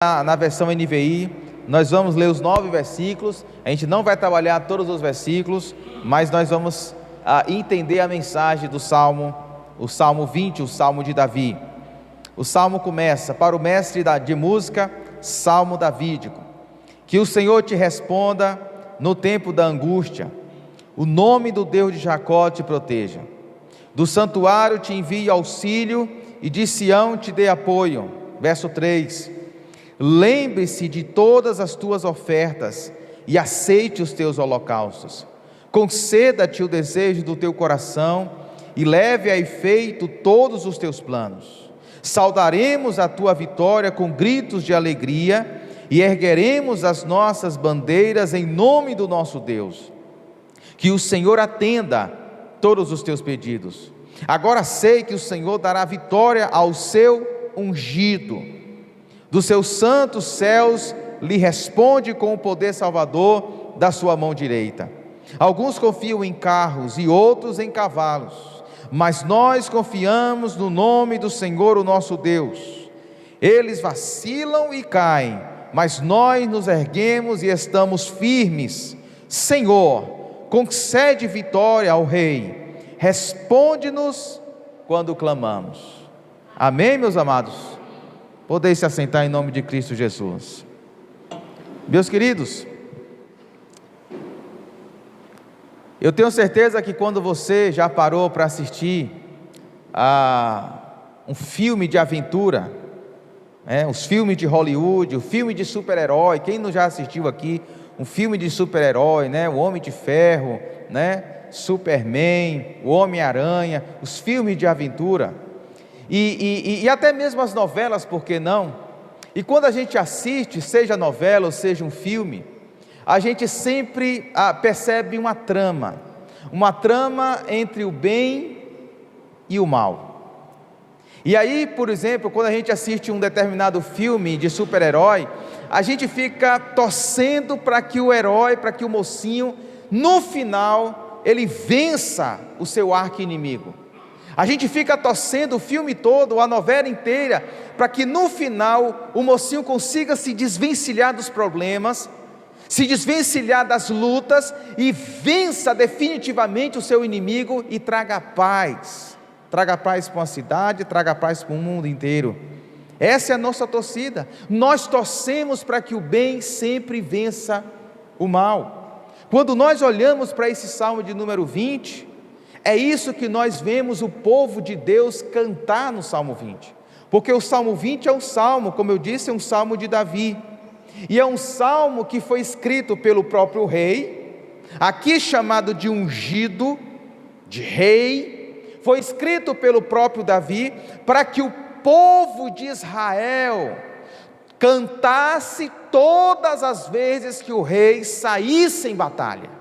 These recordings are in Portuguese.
Na versão NVI, nós vamos ler os 9 versículos. A gente não vai trabalhar todos os versículos, mas nós vamos entender a mensagem do Salmo, o Salmo 20, o Salmo de Davi. O Salmo começa: para o mestre de música, Salmo davídico. Que o Senhor te responda no tempo da angústia, o nome do Deus de Jacó te proteja. Do santuário te envie auxílio e de Sião te dê apoio. Verso 3: lembre-se de todas as tuas ofertas e aceite os teus holocaustos. Conceda-te o desejo do teu coração e leve a efeito todos os teus planos. Saudaremos a tua vitória com gritos de alegria e ergueremos as nossas bandeiras em nome do nosso Deus. Que o Senhor atenda todos os teus pedidos. Agora sei que o Senhor dará vitória ao seu ungido. Dos seus santos céus lhe responde com o poder salvador da sua mão direita. Alguns confiam em carros e outros em cavalos, mas nós confiamos no nome do Senhor, o nosso Deus. Eles vacilam e caem, mas nós nos erguemos e estamos firmes. Senhor, concede vitória ao Rei, responde-nos quando clamamos. Amém, meus amados? Podem se assentar em nome de Cristo Jesus. Meus queridos, eu tenho certeza que quando você já parou para assistir a um filme de aventura, os filmes de Hollywood, o filme de super-herói, quem não já assistiu aqui um filme de super-herói, o Homem de Ferro, Superman, o Homem-Aranha, os filmes de aventura, e até mesmo as novelas, por que não? E quando a gente assiste, seja novela ou seja um filme, a gente sempre percebe uma trama entre o bem e o mal. E aí, por exemplo, quando a gente assiste um determinado filme de super-herói, a gente fica torcendo para que o herói, para que o mocinho, no final, ele vença o seu arqui-inimigo. A gente fica torcendo o filme todo, a novela inteira, para que no final o mocinho consiga se desvencilhar dos problemas, se desvencilhar das lutas e vença definitivamente o seu inimigo e traga paz para uma cidade, traga paz para o mundo inteiro. Essa é a nossa torcida. Nós torcemos para que o bem sempre vença o mal. Quando nós olhamos para esse Salmo de número 20, é isso que nós vemos o povo de Deus cantar no Salmo 20, porque o Salmo 20 é um salmo, como eu disse, é um salmo de Davi, e é um salmo que foi escrito pelo próprio rei, aqui chamado de ungido, de rei, foi escrito pelo próprio Davi, para que o povo de Israel cantasse todas as vezes que o rei saísse em batalha.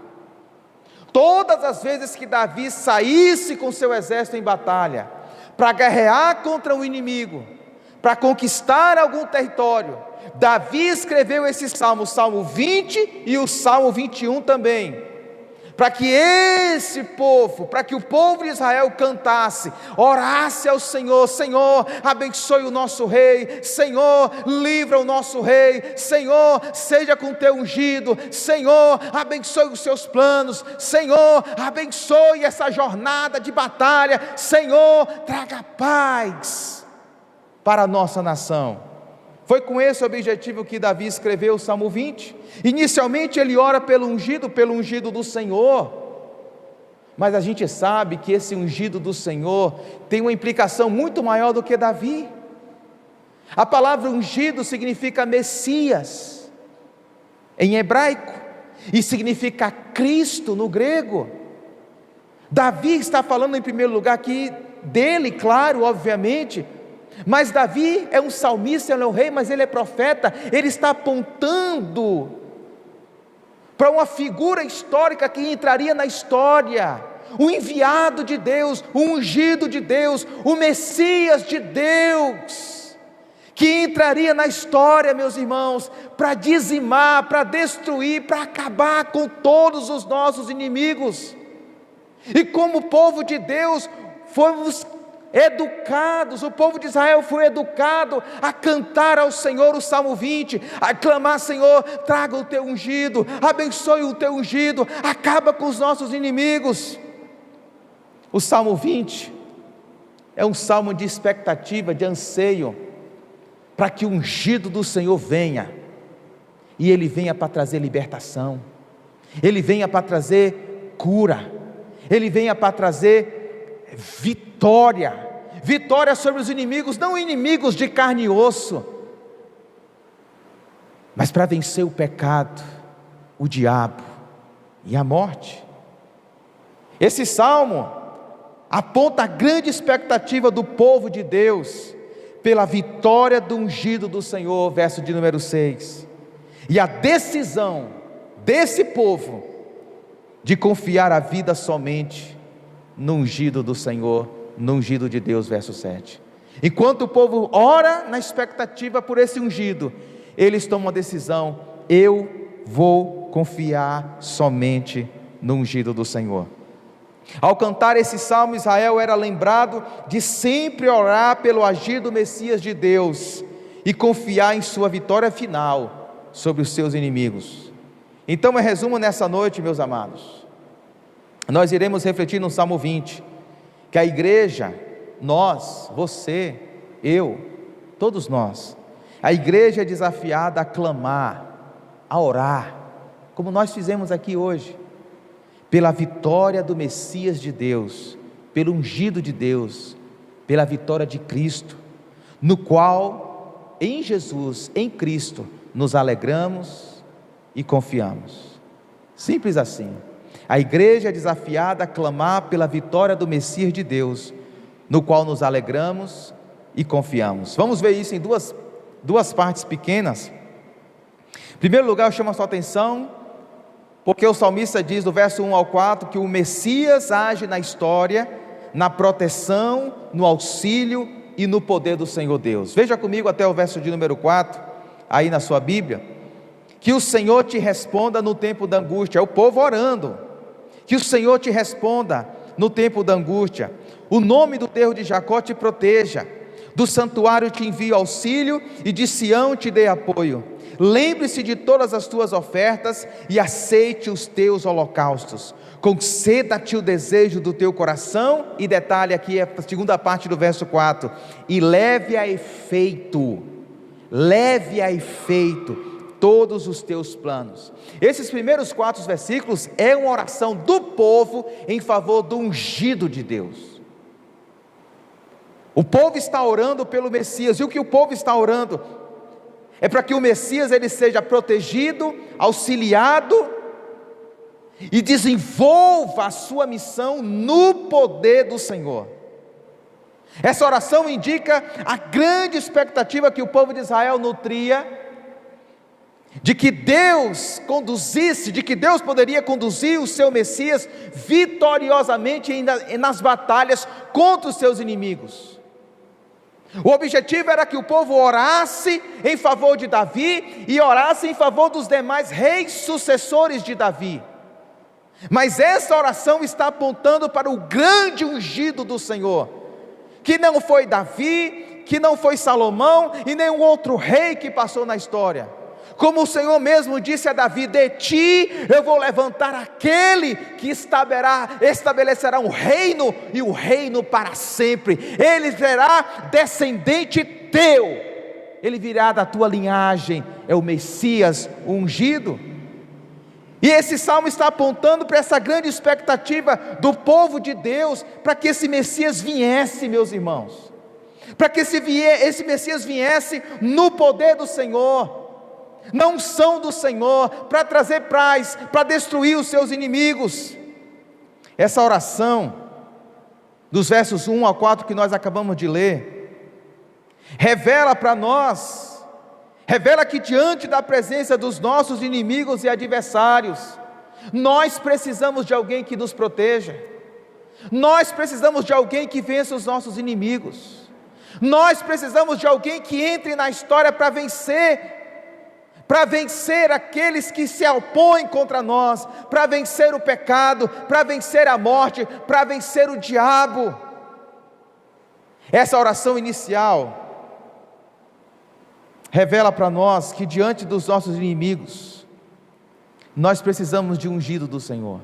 Todas as vezes que Davi saísse com seu exército em batalha, para guerrear contra o inimigo, para conquistar algum território, Davi escreveu esse salmo, o Salmo 20 e o Salmo 21 também, para que o povo de Israel cantasse, orasse ao Senhor: Senhor, abençoe o nosso rei, Senhor, livra o nosso rei, Senhor, seja com teu ungido, Senhor, abençoe os seus planos, Senhor, abençoe essa jornada de batalha, Senhor, traga paz para a nossa nação. Foi com esse objetivo que Davi escreveu o Salmo 20. Inicialmente ele ora pelo ungido do Senhor, mas a gente sabe que esse ungido do Senhor tem uma implicação muito maior do que Davi. A palavra ungido significa Messias em hebraico, e significa Cristo no grego. Davi está falando em primeiro lugar aqui dele, claro, obviamente, mas Davi é um salmista, ele é um rei, mas ele é profeta. Ele está apontando para uma figura histórica que entraria na história, o enviado de Deus, o ungido de Deus, o Messias de Deus, que entraria na história, meus irmãos, para dizimar, para destruir, para acabar com todos os nossos inimigos. E como povo de Deus, fomos educados, o povo de Israel foi educado a cantar ao Senhor o Salmo 20, a clamar: Senhor, traga o teu ungido, abençoe o teu ungido, acaba com os nossos inimigos. O Salmo 20 é um salmo de expectativa, de anseio, para que o ungido do Senhor venha, e Ele venha para trazer libertação, Ele venha para trazer cura, Ele venha para trazer vitória sobre os inimigos, não inimigos de carne e osso, mas para vencer o pecado, o diabo e a morte. Esse salmo aponta a grande expectativa do povo de Deus, pela vitória do ungido do Senhor, verso de número 6, e a decisão desse povo, de confiar a vida somente no ungido do Senhor, no ungido de Deus, verso 7, enquanto o povo ora na expectativa por esse ungido, eles tomam a decisão: eu vou confiar somente no ungido do Senhor. Ao cantar esse salmo, Israel era lembrado de sempre orar pelo agir do Messias de Deus, e confiar em sua vitória final sobre os seus inimigos. Então, em resumo, nessa noite, meus amados, nós iremos refletir no Salmo 20, que a igreja, nós, você, eu, todos nós, a igreja é desafiada a clamar, a orar, como nós fizemos aqui hoje, pela vitória do Messias de Deus, pelo ungido de Deus, pela vitória de Cristo, no qual, em Jesus, em Cristo, nos alegramos e confiamos. Simples assim. A igreja é desafiada a clamar pela vitória do Messias de Deus, no qual nos alegramos e confiamos. Vamos ver isso em duas partes pequenas. Em primeiro lugar, eu chamo a sua atenção, porque o salmista diz do verso 1 ao 4, que o Messias age na história, na proteção, no auxílio e no poder do Senhor Deus. Veja comigo até o verso de número 4, aí na sua Bíblia. Que o Senhor te responda no tempo da angústia, é o povo orando, que o Senhor te responda no tempo da angústia, o nome do Deus de Jacó te proteja, do santuário te envie auxílio, e de Sião te dê apoio. Lembre-se de todas as tuas ofertas, e aceite os teus holocaustos. Conceda-te o desejo do teu coração, e detalhe aqui a segunda parte do verso 4, e leve a efeito todos os teus planos. Esses primeiros 4 versículos é uma oração do povo em favor do ungido de Deus. O povo está orando pelo Messias, e o que o povo está orando é para que o Messias ele seja protegido, auxiliado e desenvolva a sua missão no poder do Senhor. Essa oração indica a grande expectativa que o povo de Israel nutria, de que Deus conduzisse, de que Deus poderia conduzir o seu Messias vitoriosamente nas batalhas contra os seus inimigos. O objetivo era que o povo orasse em favor de Davi, e orasse em favor dos demais reis sucessores de Davi. Mas essa oração está apontando para o grande ungido do Senhor, que não foi Davi, que não foi Salomão, e nenhum outro rei que passou na história. Como o Senhor mesmo disse a Davi: de ti eu vou levantar aquele que estabelecerá um reino, e um reino para sempre. Ele será descendente teu, ele virá da tua linhagem, é o Messias, o ungido. E esse salmo está apontando para essa grande expectativa do povo de Deus, para que esse Messias viesse, meus irmãos, para que esse Messias viesse no poder do Senhor, na unção do Senhor, para trazer paz, para destruir os seus inimigos. Essa oração, dos versos 1 ao 4 que nós acabamos de ler, revela para nós, revela que diante da presença dos nossos inimigos e adversários, nós precisamos de alguém que nos proteja, nós precisamos de alguém que vença os nossos inimigos, nós precisamos de alguém que entre na história para vencer aqueles que se opõem contra nós, para vencer o pecado, para vencer a morte, para vencer o diabo. Essa oração inicial revela para nós que diante dos nossos inimigos, nós precisamos de ungido do Senhor.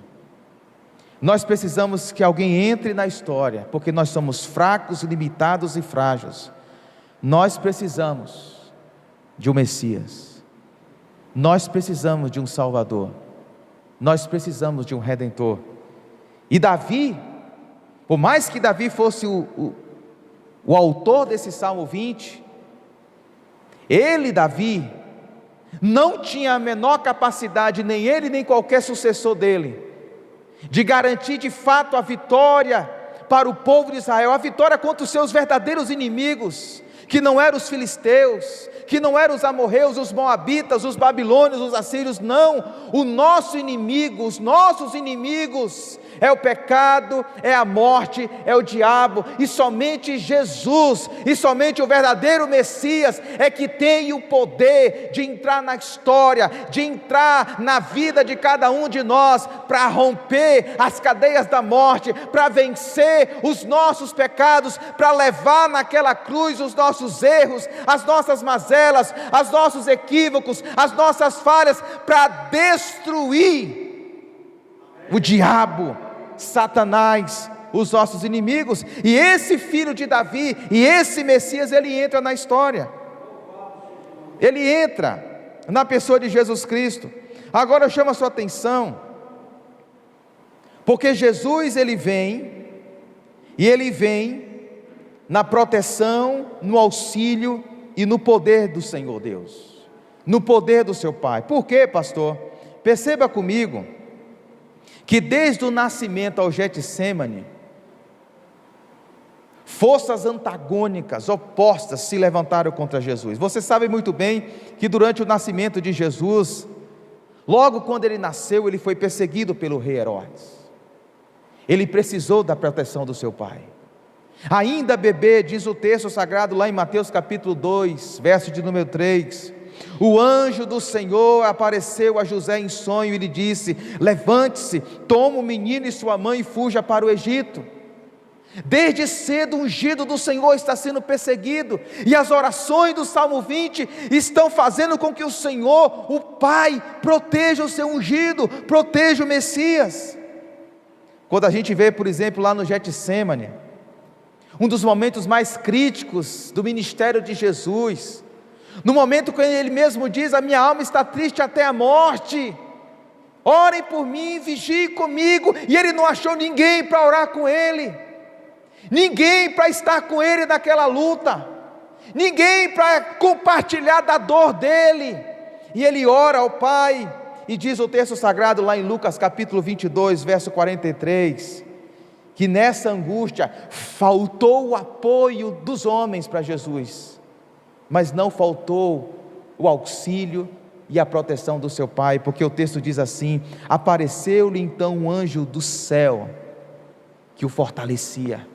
Nós precisamos que alguém entre na história, porque nós somos fracos, limitados e frágeis. Nós precisamos de um Messias. Nós precisamos de um Salvador. Nós precisamos de um Redentor. E Davi, por mais que Davi fosse o autor desse Salmo 20, ele, Davi, não tinha a menor capacidade, nem ele nem qualquer sucessor dele, de garantir de fato a vitória para o povo de Israel, a vitória contra os seus verdadeiros inimigos, que não eram os filisteus, que não eram os amorreus, os moabitas, os babilônios, os assírios, não. O nosso inimigo, os nossos inimigos é o pecado, é a morte, é o diabo, e somente Jesus, e somente o verdadeiro Messias é que tem o poder de entrar na história, de entrar na vida de cada um de nós, para romper as cadeias da morte, para vencer os nossos pecados, para levar naquela cruz os nossos erros, as nossas mazelas, os nossos equívocos, as nossas falhas, para destruir o diabo, Satanás, os nossos inimigos. E esse filho de Davi, e esse Messias, ele entra na história, ele entra na pessoa de Jesus Cristo. Agora eu chamo a sua atenção, porque Jesus ele vem, e ele vem na proteção, no auxílio e no poder do Senhor Deus, no poder do seu Pai. Por quê, pastor? Perceba comigo que desde o nascimento ao Getsêmani, forças antagônicas, opostas, se levantaram contra Jesus. Você sabe muito bem que durante o nascimento de Jesus, logo quando ele nasceu, ele foi perseguido pelo rei Herodes. Ele precisou da proteção do seu pai. Ainda bebê, diz o texto sagrado lá em Mateus capítulo 2, verso de número 3, o anjo do Senhor apareceu a José em sonho e lhe disse: levante-se, toma o menino e sua mãe e fuja para o Egito. Desde cedo o ungido do Senhor está sendo perseguido, e as orações do Salmo 20 estão fazendo com que o Senhor, o Pai, proteja o seu ungido, proteja o Messias. Quando a gente vê, por exemplo, lá no Getsêmani, um dos momentos mais críticos do ministério de Jesus, no momento que ele mesmo diz: a minha alma está triste até a morte, orem por mim, vigiem comigo, e ele não achou ninguém para orar com ele, ninguém para estar com ele naquela luta, ninguém para compartilhar da dor dele, e ele ora ao Pai, e diz o texto sagrado lá em Lucas capítulo 22, verso 43, que nessa angústia faltou o apoio dos homens para Jesus, mas não faltou o auxílio e a proteção do seu Pai, porque o texto diz assim: apareceu-lhe então um anjo do céu, que o fortalecia.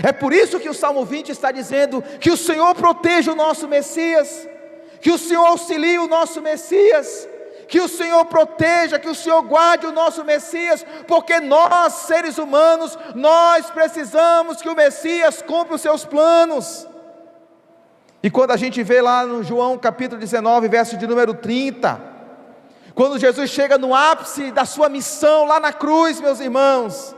É por isso que o Salmo 20 está dizendo que o Senhor proteja o nosso Messias, que o Senhor auxilie o nosso Messias, que o Senhor proteja, que o Senhor guarde o nosso Messias, porque nós, seres humanos, nós precisamos que o Messias cumpra os seus planos. E quando a gente vê lá no João capítulo 19, verso de número 30, quando Jesus chega no ápice da sua missão lá na cruz, meus irmãos,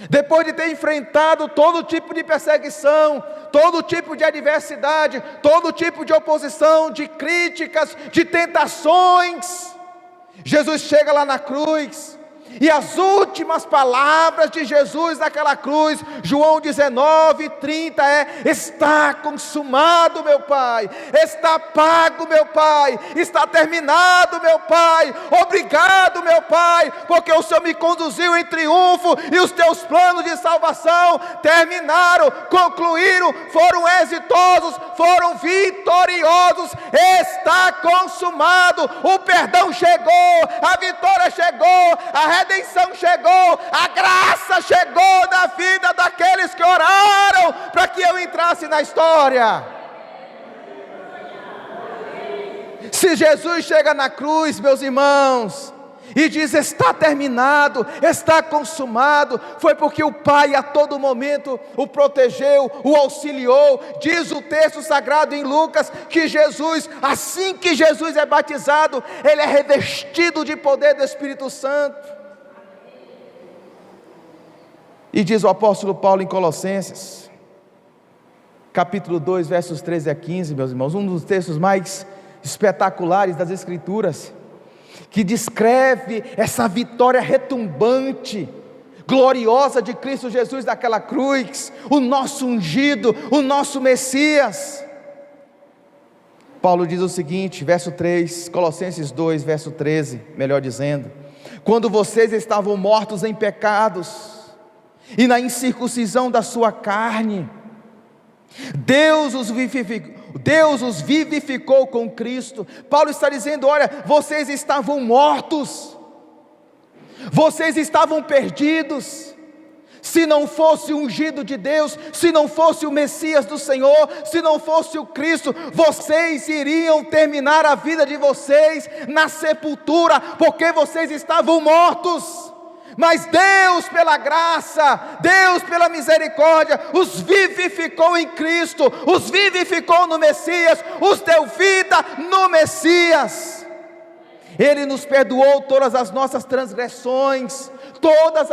depois de ter enfrentado todo tipo de perseguição, todo tipo de adversidade, todo tipo de oposição, de críticas, de tentações, Jesus chega lá na cruz, e as últimas palavras de Jesus naquela cruz, João 19, 30 está consumado, meu Pai, está pago, meu Pai, está terminado, meu Pai, obrigado, meu Pai, porque o Senhor me conduziu em triunfo, e os teus planos de salvação terminaram, concluíram, foram exitosos, foram vitoriosos, está consumado, o perdão chegou, a vitória chegou, a redenção chegou, a graça chegou na vida daqueles que oraram para que eu entrasse na história. Se Jesus chega na cruz, meus irmãos, e diz: está terminado, está consumado, foi porque o Pai a todo momento o protegeu, o auxiliou. Diz o texto sagrado em Lucas que Jesus, assim que Jesus é batizado, ele é revestido de poder do Espírito Santo. E diz o apóstolo Paulo em Colossenses, capítulo 2, versos 13 a 15, meus irmãos, um dos textos mais espetaculares das Escrituras, que descreve essa vitória retumbante, gloriosa de Cristo Jesus naquela cruz, o nosso ungido, o nosso Messias. Paulo diz o seguinte, verso 3, Colossenses 2, verso 13, melhor dizendo: quando vocês estavam mortos em pecados e na incircuncisão da sua carne, Deus os vivificou com Cristo. Paulo está dizendo: olha, vocês estavam mortos, vocês estavam perdidos. Se não fosse o ungido de Deus, se não fosse o Messias do Senhor, se não fosse o Cristo, vocês iriam terminar a vida de vocês na sepultura, porque vocês estavam mortos. Mas Deus, pela graça, Deus pela misericórdia, os vivificou em Cristo, os vivificou no Messias, os deu vida no Messias. Ele nos perdoou todas as nossas transgressões, todos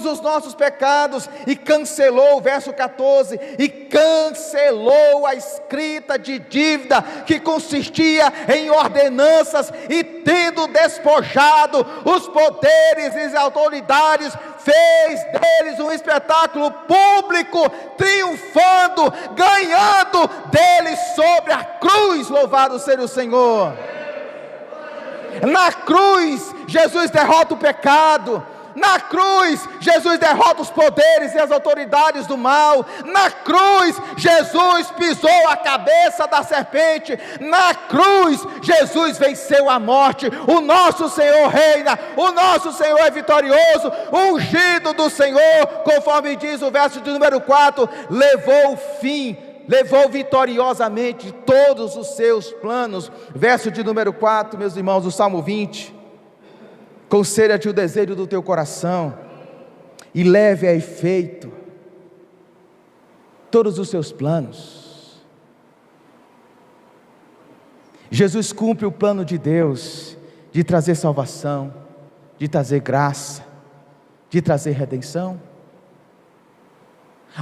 os nossos pecados, e cancelou, verso 14, e cancelou a escrita de dívida que consistia em ordenanças, e tendo despojado os poderes e as autoridades, fez deles um espetáculo público, triunfando, ganhando deles sobre a cruz. Louvado seja o Senhor. Na cruz, Jesus derrota o pecado. Na cruz, Jesus derrota os poderes e as autoridades do mal. Na cruz, Jesus pisou a cabeça da serpente. Na cruz, Jesus venceu a morte. O nosso Senhor reina, o nosso Senhor é vitorioso. O ungido do Senhor, conforme diz o verso de número 4, levou vitoriosamente todos os seus planos. Verso de número 4, meus irmãos, do Salmo 20: conceda-te o desejo do teu coração, e leve a efeito todos os seus planos. Jesus cumpre o plano de Deus, de trazer salvação, de trazer graça, de trazer redenção.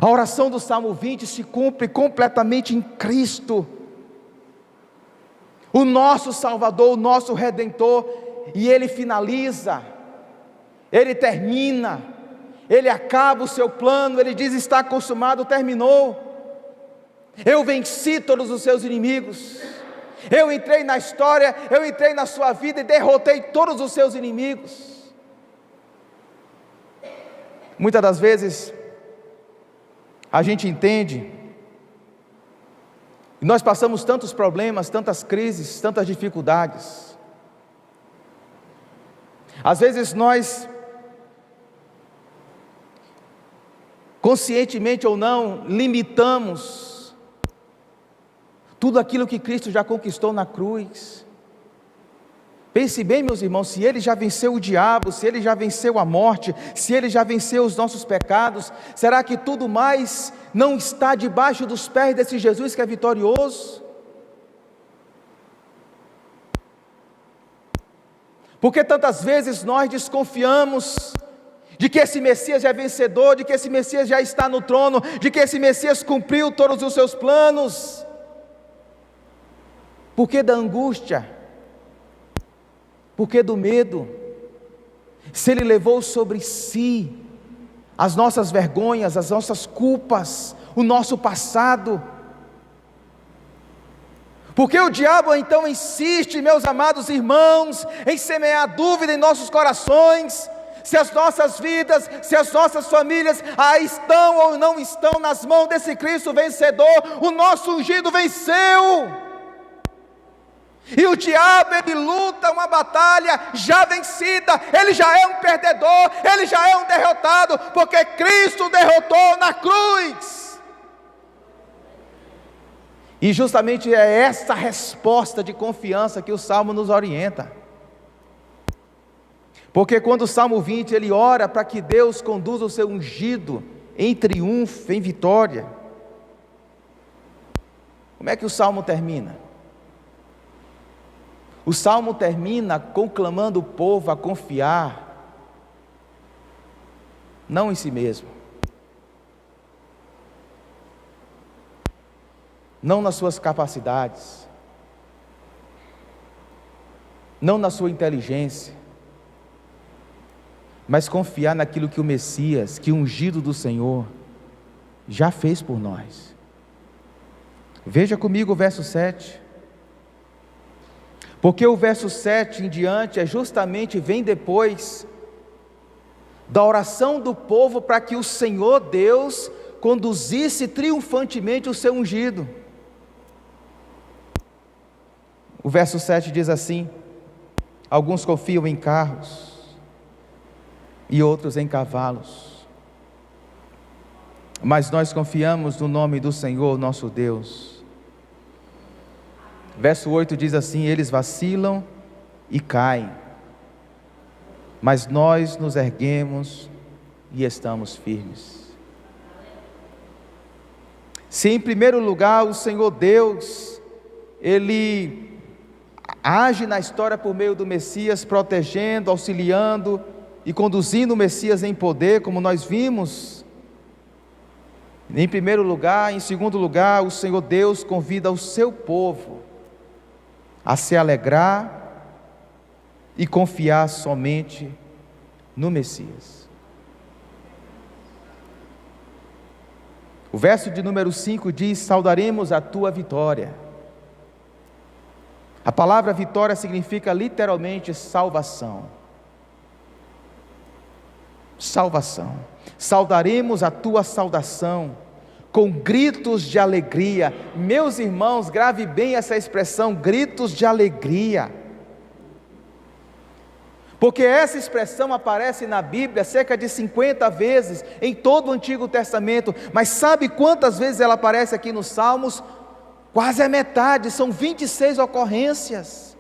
A oração do Salmo 20 se cumpre completamente em Cristo, o nosso Salvador, o nosso Redentor. E ele finaliza, ele termina, ele acaba o seu plano. Ele diz: está consumado, terminou. Eu venci todos os seus inimigos. Eu entrei na história, eu entrei na sua vida e derrotei todos os seus inimigos. Muitas das vezes a gente entende, e nós passamos tantos problemas, tantas crises, tantas dificuldades. Às vezes nós, conscientemente ou não, limitamos tudo aquilo que Cristo já conquistou na cruz. Pense bem, meus irmãos, se Ele já venceu o diabo, se Ele já venceu a morte, se Ele já venceu os nossos pecados, será que tudo mais não está debaixo dos pés desse Jesus que é vitorioso? Porque tantas vezes nós desconfiamos de que esse Messias já é vencedor, de que esse Messias já está no trono, de que esse Messias cumpriu todos os seus planos. Por que da angústia? Por que do medo? Se Ele levou sobre si as nossas vergonhas, as nossas culpas, o nosso passado. Porque o diabo então insiste, meus amados irmãos, em semear dúvida em nossos corações, se as nossas vidas, se as nossas famílias estão ou não estão nas mãos desse Cristo vencedor. O nosso ungido venceu, e o diabo, ele luta uma batalha já vencida. Ele já é um perdedor, ele já é um derrotado, porque Cristo derrotou na cruz. E justamente é essa resposta de confiança que o Salmo nos orienta. Porque quando o Salmo 20 ele ora para que Deus conduza o seu ungido em triunfo, em vitória. Como é que o Salmo termina? O Salmo termina conclamando o povo a confiar, não em si mesmo, não nas suas capacidades, não na sua inteligência, mas confiar naquilo que o Messias, que o ungido do Senhor, já fez por nós. Veja comigo o verso 7. Porque o verso 7 em diante justamente vem depois da oração do povo para que o Senhor Deus conduzisse triunfantemente o seu ungido. O verso 7 diz assim: alguns confiam em carros e outros em cavalos, mas nós confiamos no nome do Senhor nosso Deus. Verso 8 diz assim: eles vacilam e caem, mas nós nos erguemos e estamos firmes. Se em primeiro lugar o Senhor Deus, Ele age na história por meio do Messias, protegendo, auxiliando e conduzindo o Messias em poder, como nós vimos, em primeiro lugar, em segundo lugar, o Senhor Deus convida o seu povo a se alegrar e confiar somente no Messias. O verso de número 5 diz: saudaremos a tua vitória. A palavra vitória significa literalmente salvação. Salvação. Saudaremos a tua saudação com gritos de alegria. Meus irmãos, grave bem essa expressão, gritos de alegria, porque essa expressão aparece na Bíblia cerca de 50 vezes em todo o Antigo Testamento. Mas sabe quantas vezes ela aparece aqui nos Salmos? Quase a metade, são 26 ocorrências.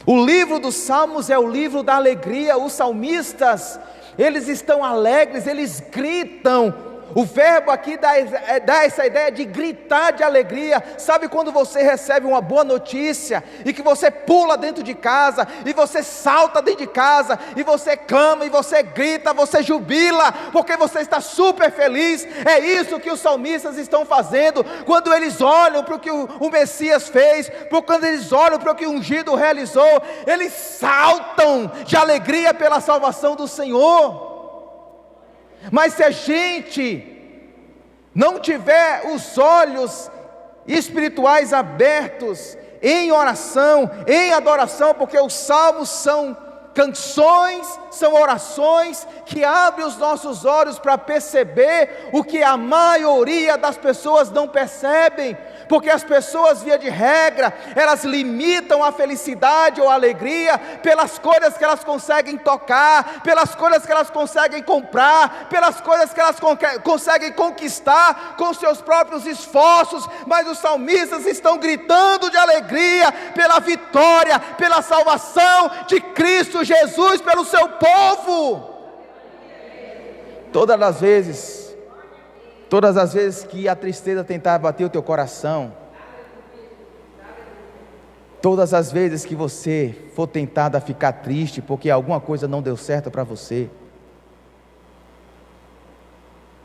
O livro dos Salmos é o livro da alegria. Os salmistas, eles estão alegres, eles gritam. O verbo aqui dá essa ideia de gritar de alegria. Sabe quando você recebe uma boa notícia e que você pula dentro de casa, e você salta dentro de casa, e você clama, e você grita, você jubila, porque você está super feliz? É isso que os salmistas estão fazendo quando eles olham para o que o Messias fez, quando eles olham para o que o ungido realizou. Eles saltam de alegria pela salvação do Senhor. Mas se a gente não tiver os olhos espirituais abertos em oração, em adoração, porque os salmos são canções, são orações que abrem os nossos olhos para perceber o que a maioria das pessoas não percebem, porque as pessoas, via de regra, elas limitam a felicidade ou a alegria pelas coisas que elas conseguem tocar, pelas coisas que elas conseguem comprar, pelas coisas que elas conseguem conquistar com seus próprios esforços. Mas os salmistas estão gritando de alegria pela vitória, pela salvação de Cristo Jesus pelo seu povo. Todas as vezes que a tristeza tentar bater o teu coração, todas as vezes que você for tentado a ficar triste porque alguma coisa não deu certo para você,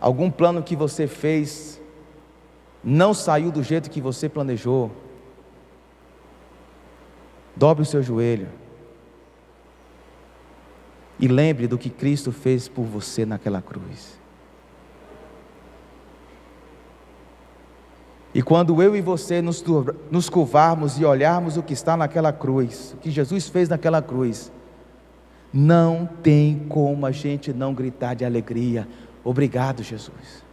algum plano que você fez não saiu do jeito que você planejou, dobre o seu joelho e lembre do que Cristo fez por você naquela cruz. E quando eu e você nos curvarmos e olharmos o que está naquela cruz, o que Jesus fez naquela cruz, não tem como a gente não gritar de alegria: obrigado, Jesus,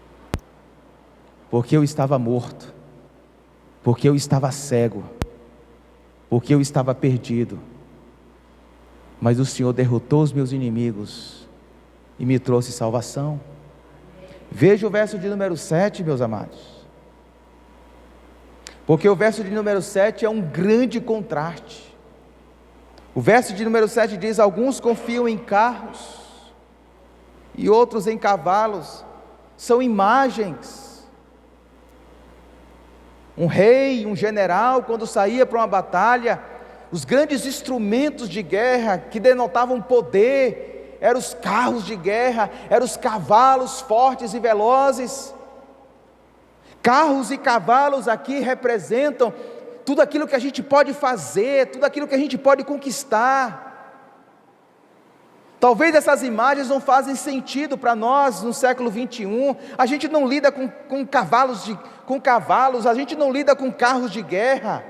porque eu estava morto, porque eu estava cego, porque eu estava perdido, mas o Senhor derrotou os meus inimigos e me trouxe salvação. Veja o verso de número 7, meus amados, porque o verso de número 7 é um grande contraste. O verso de número 7 diz: alguns confiam em carros e outros em cavalos. São imagens. Um rei, um general, quando saía para uma batalha, os grandes instrumentos de guerra que denotavam poder eram os carros de guerra, eram os cavalos fortes e velozes. Carros e cavalos aqui representam tudo aquilo que a gente pode fazer, tudo aquilo que a gente pode conquistar. Talvez essas imagens não fazem sentido para nós no século 21. A gente não lida com cavalos, a gente não lida com carros de guerra,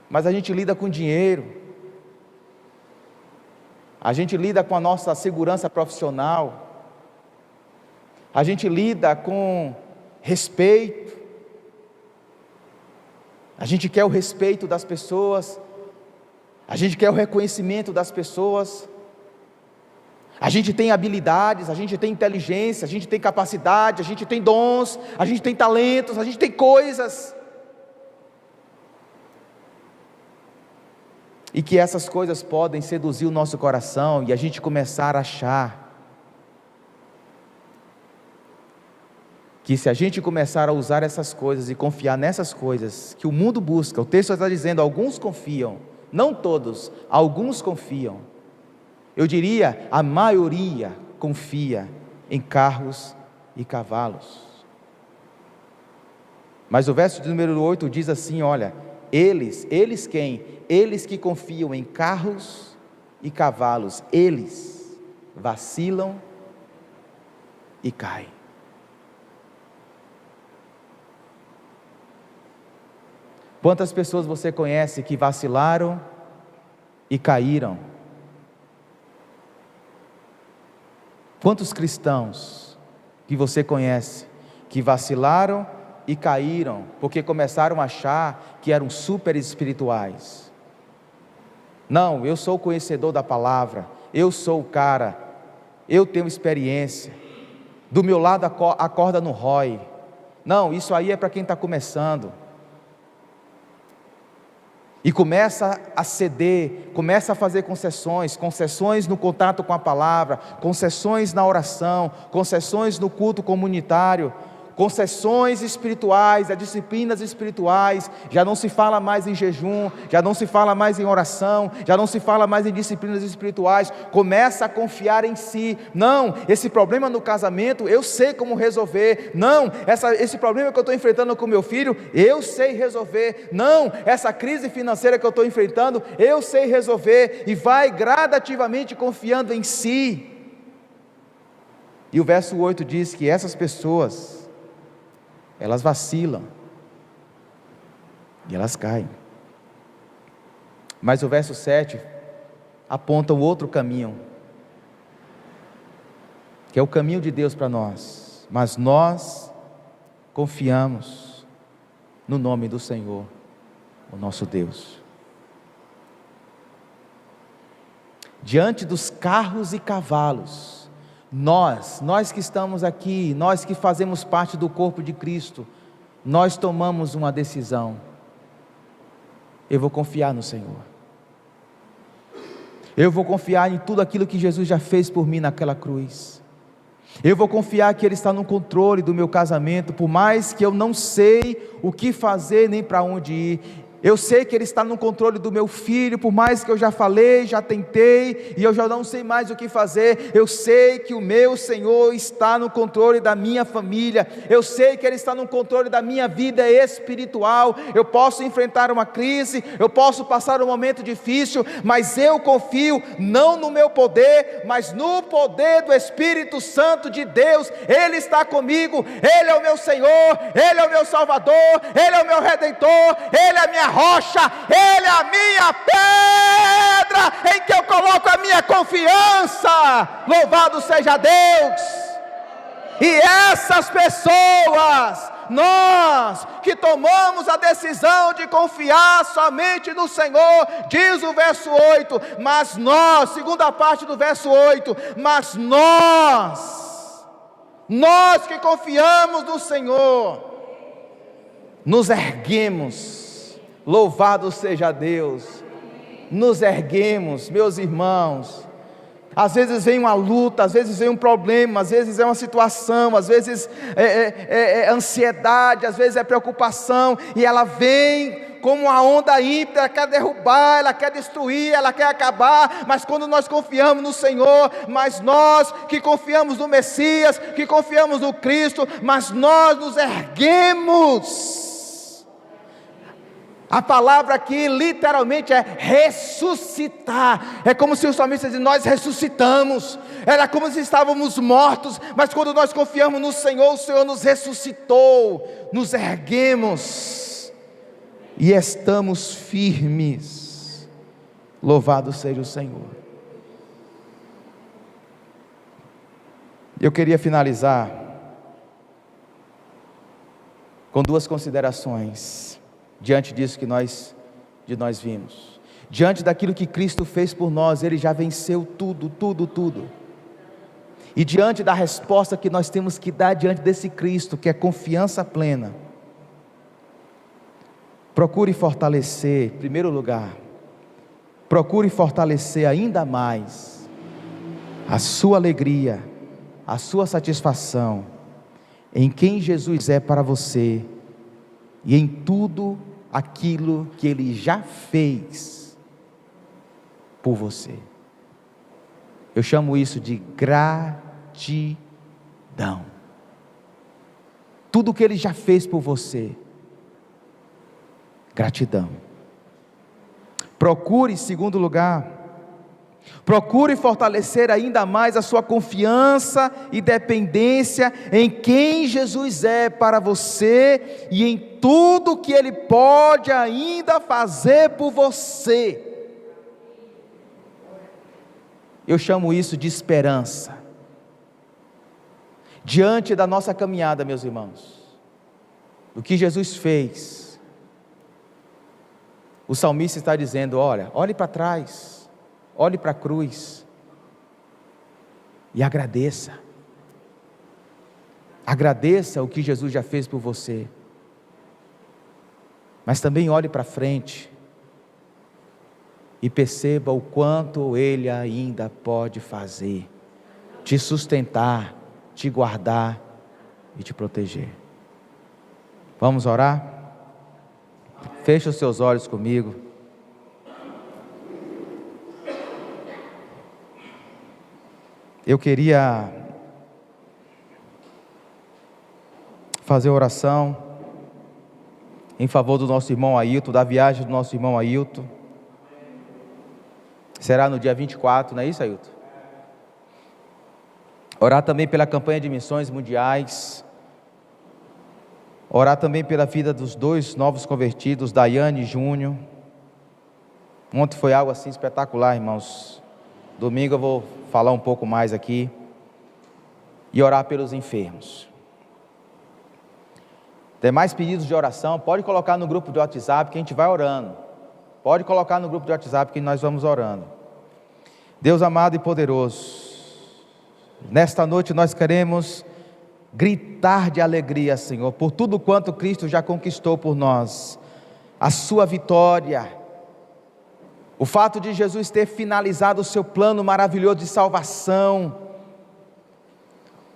mas a gente lida com dinheiro, a gente lida com a nossa segurança profissional, a gente lida com respeito, a gente quer o respeito das pessoas, a gente quer o reconhecimento das pessoas, a gente tem habilidades, a gente tem inteligência, a gente tem capacidade, a gente tem dons, a gente tem talentos, a gente tem coisas, e que essas coisas podem seduzir o nosso coração e a gente começar a achar que se a gente começar a usar essas coisas e confiar nessas coisas que o mundo busca, o texto está dizendo, alguns confiam, não todos, alguns confiam, eu diria, a maioria confia em carros e cavalos. Mas o verso de número 8 diz assim, olha, eles quem? Eles que confiam em carros e cavalos, eles vacilam e caem. Quantas pessoas você conhece que vacilaram e caíram? Quantos cristãos que você conhece que vacilaram e caíram porque começaram a achar que eram super espirituais? Não, eu sou o conhecedor da palavra, eu sou o cara, eu tenho experiência, do meu lado a corda não rói. Não, isso aí é para quem está começando. E começa a ceder, começa a fazer concessões no contato com a palavra, concessões na oração, concessões no culto comunitário, concessões espirituais, as disciplinas espirituais. Já não se fala mais em jejum, já não se fala mais em oração, já não se fala mais em disciplinas espirituais. Começa a confiar em si. Não, esse problema no casamento eu sei como resolver. Não, esse problema que eu estou enfrentando com meu filho eu sei resolver. Não, essa crise financeira que eu estou enfrentando eu sei resolver. E vai gradativamente confiando em si. E o verso 8 diz que essas pessoas, elas vacilam e elas caem. Mas o verso 7 aponta um outro caminho, que é o caminho de Deus para nós. Mas nós confiamos no nome do Senhor, o nosso Deus. Diante dos carros e cavalos, nós que estamos aqui, nós que fazemos parte do corpo de Cristo, nós tomamos uma decisão: eu vou confiar no Senhor, eu vou confiar em tudo aquilo que Jesus já fez por mim naquela cruz, eu vou confiar que Ele está no controle do meu casamento, por mais que eu não sei o que fazer nem para onde ir. Eu sei que Ele está no controle do meu filho, por mais que eu já falei, já tentei, e eu já não sei mais o que fazer. Eu sei que o meu Senhor está no controle da minha família. Eu sei que Ele está no controle da minha vida espiritual. Eu posso enfrentar uma crise, eu posso passar um momento difícil, mas eu confio não no meu poder, mas no poder do Espírito Santo de Deus. Ele está comigo, Ele é o meu Senhor, Ele é o meu Salvador, Ele é o meu Redentor, Ele é a minha rocha, Ele é a minha pedra, em que eu coloco a minha confiança. Louvado seja Deus. E essas pessoas, nós que tomamos a decisão de confiar somente no Senhor, diz o verso 8, mas nós, segunda parte do verso 8, mas nós que confiamos no Senhor, nos erguemos Louvado seja Deus. Nos erguemos, meus irmãos. Às vezes vem uma luta, às vezes vem um problema, às vezes é uma situação, às vezes é ansiedade, às vezes é preocupação, e ela vem como uma onda ímpia, ela quer derrubar, ela quer destruir, ela quer acabar, mas quando nós confiamos no Senhor, mas nós que confiamos no Messias, que confiamos no Cristo, mas nós nos erguemos. A palavra aqui literalmente é ressuscitar. É como se o salmista dizia: nós ressuscitamos. Era como se estávamos mortos, mas quando nós confiamos no Senhor, o Senhor nos ressuscitou. Nos erguemos e estamos firmes. Louvado seja o Senhor. Eu queria finalizar com duas considerações. Diante disso que nós vimos, diante daquilo que Cristo fez por nós, Ele já venceu tudo. E diante da resposta que nós temos que dar diante desse Cristo, que é confiança plena, procure fortalecer, em primeiro lugar, procure fortalecer ainda mais a sua alegria, a sua satisfação em quem Jesus é para você e em tudo aquilo que Ele já fez por você. Eu chamo isso de gratidão. Tudo que Ele já fez por você, gratidão. Procure, em segundo lugar, procure fortalecer ainda mais a sua confiança e dependência em quem Jesus é para você e em tudo que Ele pode ainda fazer por você. Eu chamo isso de esperança. Diante da nossa caminhada, meus irmãos, o que Jesus fez, o salmista está dizendo: olhe para trás, olhe para a cruz e agradeça. Agradeça o que Jesus já fez por você, mas também olhe para frente e perceba o quanto Ele ainda pode fazer, te sustentar, te guardar e te proteger. Vamos orar? Feche os seus olhos comigo. Eu queria fazer oração em favor do nosso irmão Ailton, da viagem do nosso irmão Ailton. Será no dia 24, não é isso, Ailton? Orar também pela campanha de missões mundiais. Orar também pela vida dos dois novos convertidos, Daiane e Júnior. Ontem foi algo assim espetacular, irmãos. Domingo eu vou falar um pouco mais aqui. E orar pelos enfermos. Tem mais pedidos de oração? Pode colocar no grupo de WhatsApp que a gente vai orando. Pode colocar no grupo de WhatsApp que nós vamos orando. Deus amado e poderoso, nesta noite nós queremos gritar de alegria, Senhor, por tudo quanto Cristo já conquistou por nós. A sua vitória, o fato de Jesus ter finalizado o seu plano maravilhoso de salvação,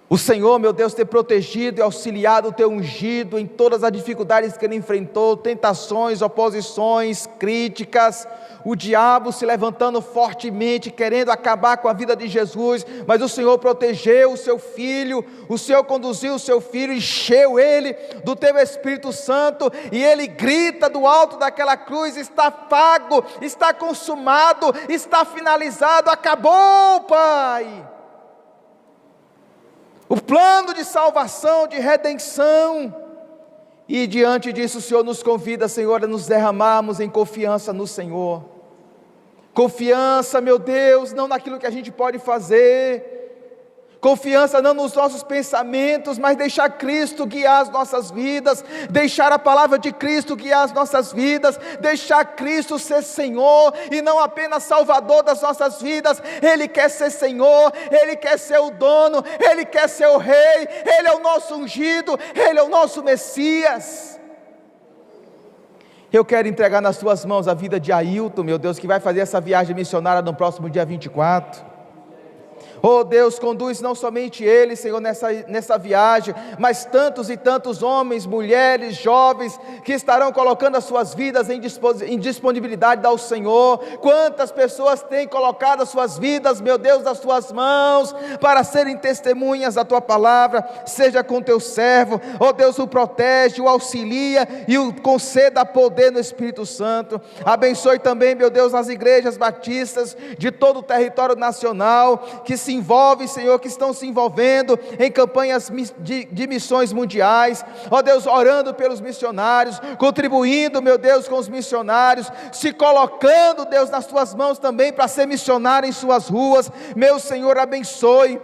o Senhor, meu Deus, ter protegido e auxiliado o teu ungido em todas as dificuldades que ele enfrentou, tentações, oposições, críticas, o diabo se levantando fortemente, querendo acabar com a vida de Jesus, mas o Senhor protegeu o seu filho, o Senhor conduziu o seu filho, encheu ele do teu Espírito Santo, e ele grita do alto daquela cruz: está pago, está consumado, está finalizado, acabou, Pai. O plano de salvação, de redenção, e diante disso o Senhor nos convida, Senhor, a nos derramarmos em confiança no Senhor. Confiança, meu Deus, não naquilo que a gente pode fazer, confiança não nos nossos pensamentos, mas deixar Cristo guiar as nossas vidas, deixar a palavra de Cristo guiar as nossas vidas, deixar Cristo ser Senhor, e não apenas Salvador das nossas vidas. Ele quer ser Senhor, Ele quer ser o dono, Ele quer ser o Rei, Ele é o nosso ungido, Ele é o nosso Messias. Eu quero entregar nas tuas mãos a vida de Ailton, meu Deus, que vai fazer essa viagem missionária no próximo dia 24. Oh Deus, conduz não somente ele, Senhor, nessa viagem, mas tantos e tantos homens, mulheres, jovens, que estarão colocando as suas vidas em disponibilidade ao Senhor. Quantas pessoas têm colocado as suas vidas, meu Deus, nas tuas mãos, para serem testemunhas da tua palavra. Seja com teu servo, oh Deus, o protege, o auxilia e o conceda poder no Espírito Santo. Abençoe também, meu Deus, as igrejas batistas de todo o território nacional, que se envolvem, Senhor, que estão se envolvendo em campanhas de missões mundiais, ó Deus, orando pelos missionários, contribuindo, meu Deus, com os missionários, se colocando, Deus, nas tuas mãos também, para ser missionário em suas ruas. Meu Senhor, abençoe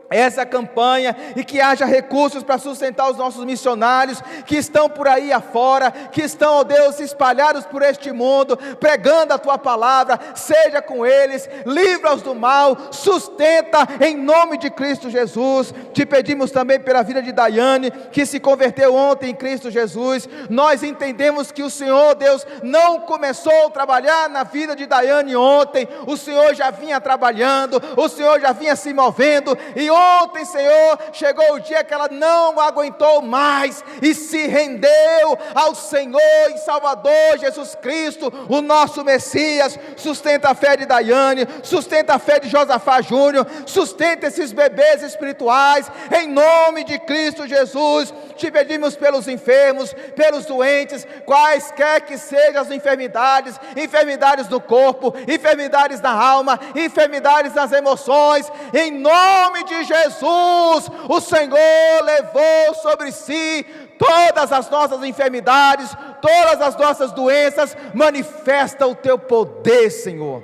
essa campanha, e que haja recursos para sustentar os nossos missionários, que estão por aí afora, que estão, ó Deus, espalhados por este mundo, pregando a tua palavra. Seja com eles, livra-os do mal, sustenta em nome de Cristo Jesus. Te pedimos também pela vida de Daiane, que se converteu ontem em Cristo Jesus. Nós entendemos que o Senhor, Deus, não começou a trabalhar na vida de Daiane ontem, o Senhor já vinha trabalhando, o Senhor já vinha se movendo, e ontem, Senhor, chegou o dia que ela não aguentou mais e se rendeu ao Senhor e Salvador Jesus Cristo, o nosso Messias. Sustenta a fé de Daiane, sustenta a fé de Josafá Júnior, sustenta esses bebês espirituais, em nome de Cristo Jesus. Te pedimos pelos enfermos, pelos doentes, quaisquer que sejam as enfermidades, enfermidades do corpo, enfermidades da alma, enfermidades das emoções, em nome de Jesus. O Senhor levou sobre si todas as nossas enfermidades, todas as nossas doenças. Manifesta o teu poder, Senhor,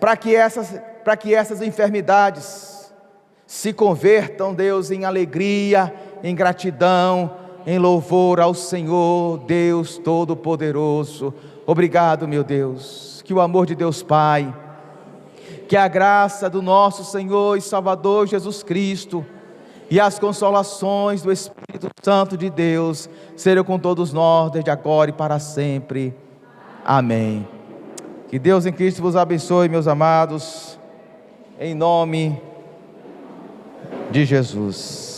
para que essas enfermidades se convertam, Deus, em alegria, em gratidão, em louvor ao Senhor, Deus Todo-Poderoso. Obrigado, meu Deus, que o amor de Deus Pai, que a graça do nosso Senhor e Salvador Jesus Cristo e as consolações do Espírito Santo de Deus sejam com todos nós, desde agora e para sempre. Amém. Que Deus em Cristo vos abençoe, meus amados, em nome de Jesus.